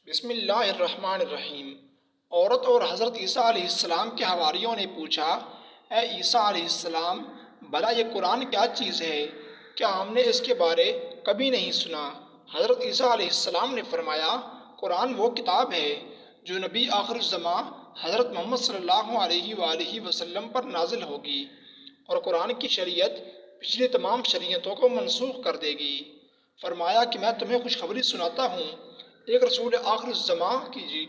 بسم اللہ الرحمن الرحیم۔ عورت اور حضرت عیسیٰ علیہ السلام کے حواریوں نے پوچھا، اے عیسیٰ علیہ السلام، بھلا یہ قرآن کیا چیز ہے؟ کیا ہم نے اس کے بارے کبھی نہیں سنا؟ حضرت عیسیٰ علیہ السلام نے فرمایا، قرآن وہ کتاب ہے جو نبی آخر الزماں حضرت محمد صلی اللہ علیہ وآلہ وسلم پر نازل ہوگی، اور قرآن کی شریعت پچھلی تمام شریعتوں کو منسوخ کر دے گی۔ فرمایا کہ میں تمہیں خوشخبری سناتا ہوں، ایک رسول آخر الزماں کی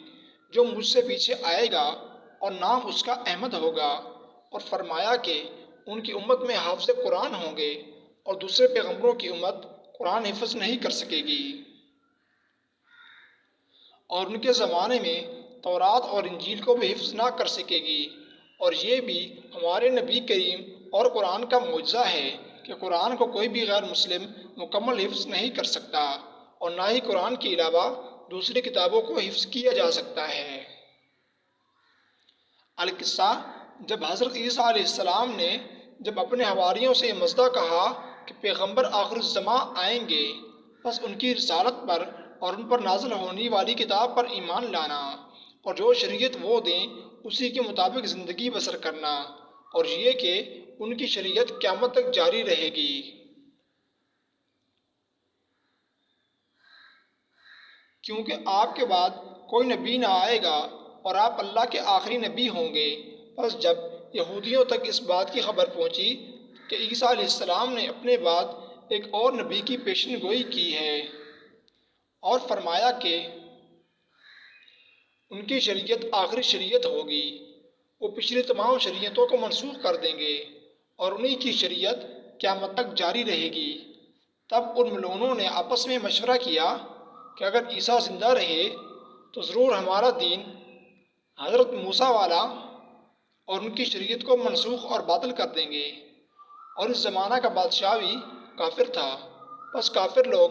جو مجھ سے پیچھے آئے گا، اور نام اس کا احمد ہوگا۔ اور فرمایا کہ ان کی امت میں حافظ قرآن ہوں گے، اور دوسرے پیغمبروں کی امت قرآن حفظ نہیں کر سکے گی، اور ان کے زمانے میں تورات اور انجیل کو بھی حفظ نہ کر سکے گی۔ اور یہ بھی ہمارے نبی کریم اور قرآن کا معجزہ ہے کہ قرآن کو کوئی بھی غیر مسلم مکمل حفظ نہیں کر سکتا، اور نہ ہی قرآن کے علاوہ دوسری کتابوں کو حفظ کیا جا سکتا ہے۔ القصہ، جب حضرت عیسیٰ علیہ السلام نے اپنے حواریوں سے یہ مژدہ کہا کہ پیغمبر آخر الزماں آئیں گے، بس ان کی رسالت پر اور ان پر نازل ہونے والی کتاب پر ایمان لانا، اور جو شریعت وہ دیں اسی کے مطابق زندگی بسر کرنا، اور یہ کہ ان کی شریعت قیامت تک جاری رہے گی۔ کیونکہ آپ کے بعد کوئی نبی نہ آئے گا، اور آپ اللہ کے آخری نبی ہوں گے۔ بس جب یہودیوں تک اس بات کی خبر پہنچی کہ عیسیٰ علیہ السلام نے اپنے بعد ایک اور نبی کی پیشن گوئی کی ہے، اور فرمایا کہ ان کی شریعت آخری شریعت ہوگی، وہ پچھلی تمام شریعتوں کو منسوخ کر دیں گے، اور انہی کی شریعت قیامت تک جاری رہے گی، تب ان ملعونوں نے آپس میں مشورہ کیا کہ اگر عیسیٰ زندہ رہے تو ضرور ہمارا دین حضرت موسیٰ والا اور ان کی شریعت کو منسوخ اور باطل کر دیں گے۔ اور اس زمانہ کا بادشاہ بھی کافر تھا، بس کافر لوگ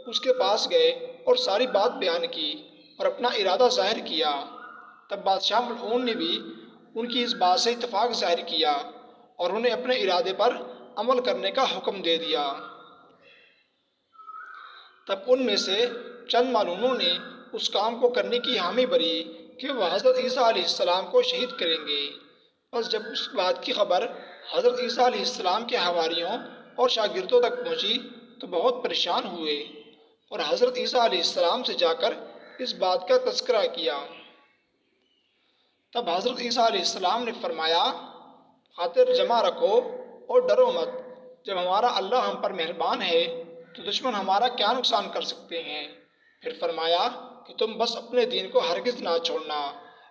اس کے پاس گئے اور ساری بات بیان کی اور اپنا ارادہ ظاہر کیا۔ تب بادشاہ ملعون نے بھی ان کی اس بات سے اتفاق ظاہر کیا، اور انہیں اپنے ارادے پر عمل کرنے کا حکم دے دیا۔ تب ان میں سے چند ملعونوں نے اس کام کو کرنے کی حامی بھری کہ وہ حضرت عیسیٰ علیہ السلام کو شہید کریں گے۔ بس جب اس بات کی خبر حضرت عیسیٰ علیہ السلام کے حواریوں اور شاگردوں تک پہنچی تو بہت پریشان ہوئے، اور حضرت عیسیٰ علیہ السلام سے جا کر اس بات کا تذکرہ کیا۔ تب حضرت عیسیٰ علیہ السلام نے فرمایا، خاطر جمع رکھو اور ڈرو مت، جب ہمارا اللہ ہم پر مہربان ہے تو دشمن ہمارا کیا نقصان کر سکتے ہیں۔ پھر فرمایا کہ تم بس اپنے دین کو ہرگز نہ چھوڑنا،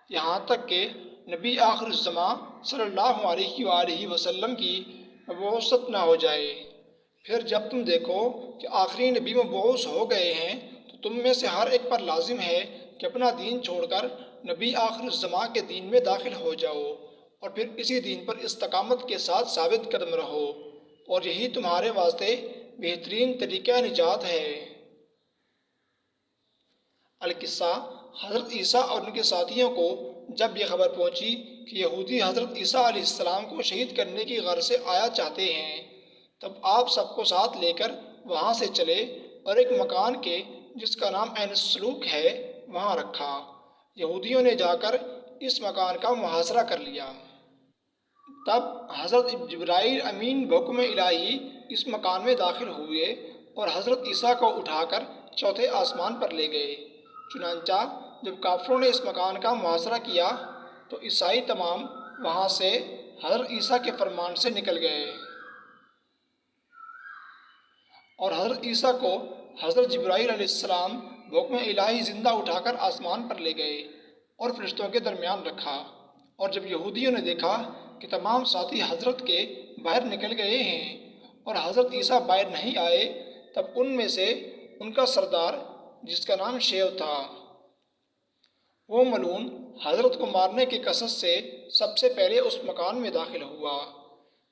یہاں تک کہ نبی آخر الزماں صلی اللہ علیہ وآلہ وسلم کی مبعوثت نہ ہو جائے۔ پھر جب تم دیکھو کہ آخری نبی مبعوث ہو گئے ہیں تو تم میں سے ہر ایک پر لازم ہے کہ اپنا دین چھوڑ کر نبی آخر الزماں کے دین میں داخل ہو جاؤ، اور پھر اسی دین پر استقامت کے ساتھ ثابت قدم رہو، اور یہی تمہارے واسطے بہترین طریقہ نجات ہے۔ القصہ، حضرت عیسیٰ اور ان کے ساتھیوں کو جب یہ خبر پہنچی کہ یہودی حضرت عیسیٰ علیہ السلام کو شہید کرنے کی غرض سے آیا چاہتے ہیں، تب آپ سب کو ساتھ لے کر وہاں سے چلے اور ایک مکان کے جس کا نام عین السلوک ہے وہاں رکھا۔ یہودیوں نے جا کر اس مکان کا محاصرہ کر لیا۔ تب حضرت جبرائیل امین بحکم الہی اس مکان میں داخل ہوئے اور حضرت عیسیٰ کو اٹھا کر چوتھے آسمان پر لے گئے۔ چنانچہ جب کافروں نے اس مکان کا محاصرہ کیا تو عیسائی تمام وہاں سے حضرت عیسیٰ کے فرمان سے نکل گئے، اور حضرت عیسیٰ کو حضرت جبرائیل علیہ السلام بحکم الہی زندہ اٹھا کر آسمان پر لے گئے اور فرشتوں کے درمیان رکھا۔ اور جب یہودیوں نے دیکھا کہ تمام ساتھی حضرت کے باہر نکل گئے ہیں اور حضرت عیسیٰ باہر نہیں آئے، تب ان میں سے ان کا سردار جس کا نام شیو تھا، وہ ملعون حضرت کو مارنے کی قصد سے سب سے پہلے اس مکان میں داخل ہوا۔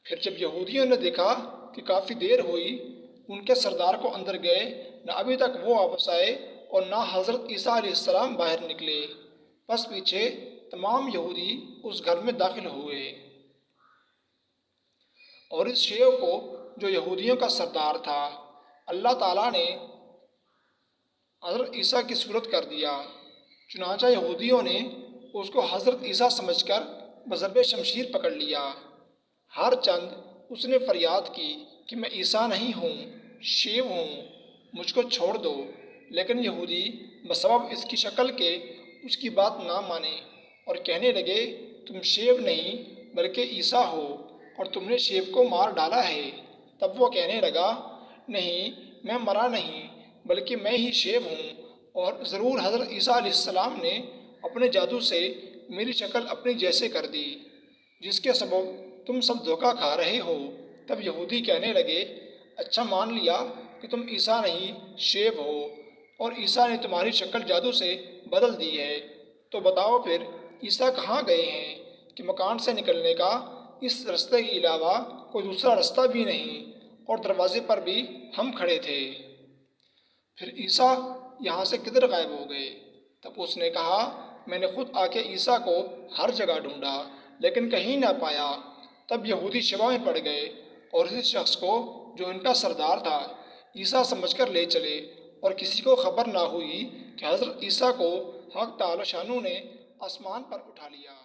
پھر جب یہودیوں نے دیکھا کہ کافی دیر ہوئی، ان کے سردار کو اندر گئے، نہ ابھی تک وہ واپس آئے اور نہ حضرت عیسیٰ علیہ السلام باہر نکلے، بس پیچھے تمام یہودی اس گھر میں داخل ہوئے۔ اور اس شیو کو جو یہودیوں کا سردار تھا، اللہ تعالیٰ نے حضرت عیسیٰ کی صورت کر دیا، چنانچہ یہودیوں نے اس کو حضرت عیسیٰ سمجھ کر بضرب شمشیر پکڑ لیا۔ ہر چند اس نے فریاد کی کہ میں عیسیٰ نہیں ہوں، شیو ہوں، مجھ کو چھوڑ دو۔ لیکن یہودی بسبب اس کی شکل کے اس کی بات نہ مانے اور کہنے لگے تم شیو نہیں بلکہ عیسیٰ ہو اور تم نے شیو کو مار ڈالا ہے۔ تب وہ کہنے لگا نہیں، میں مرا نہیں بلکہ میں ہی شیو ہوں، اور ضرور حضرت عیسیٰ علیہ السلام نے اپنے جادو سے میری شکل اپنی جیسے کر دی، جس کے سبب تم سب دھوکہ کھا رہے ہو۔ تب یہودی کہنے لگے اچھا مان لیا کہ تم عیسیٰ نہیں شیو ہو اور عیسیٰ نے تمہاری شکل جادو سے بدل دی ہے، تو بتاؤ پھر عیسیٰ کہاں گئے ہیں کہ مکان سے نکلنے کا اس رستے کے علاوہ کوئی دوسرا رستہ بھی نہیں، اور دروازے پر بھی ہم کھڑے تھے۔ پھر عیسیٰ یہاں سے کدھر غائب ہو گئے؟ تب اس نے کہا میں نے خود آ کے عیسیٰ کو ہر جگہ ڈھونڈا لیکن کہیں نہ پایا۔ تب یہودی شبہ میں پڑ گئے اور اسی شخص کو جو ان کا سردار تھا عیسیٰ سمجھ کر لے چلے، اور کسی کو خبر نہ ہوئی کہ حضرت عیسیٰ کو حق تعالی شانہ نے آسمان پر اٹھا لیا۔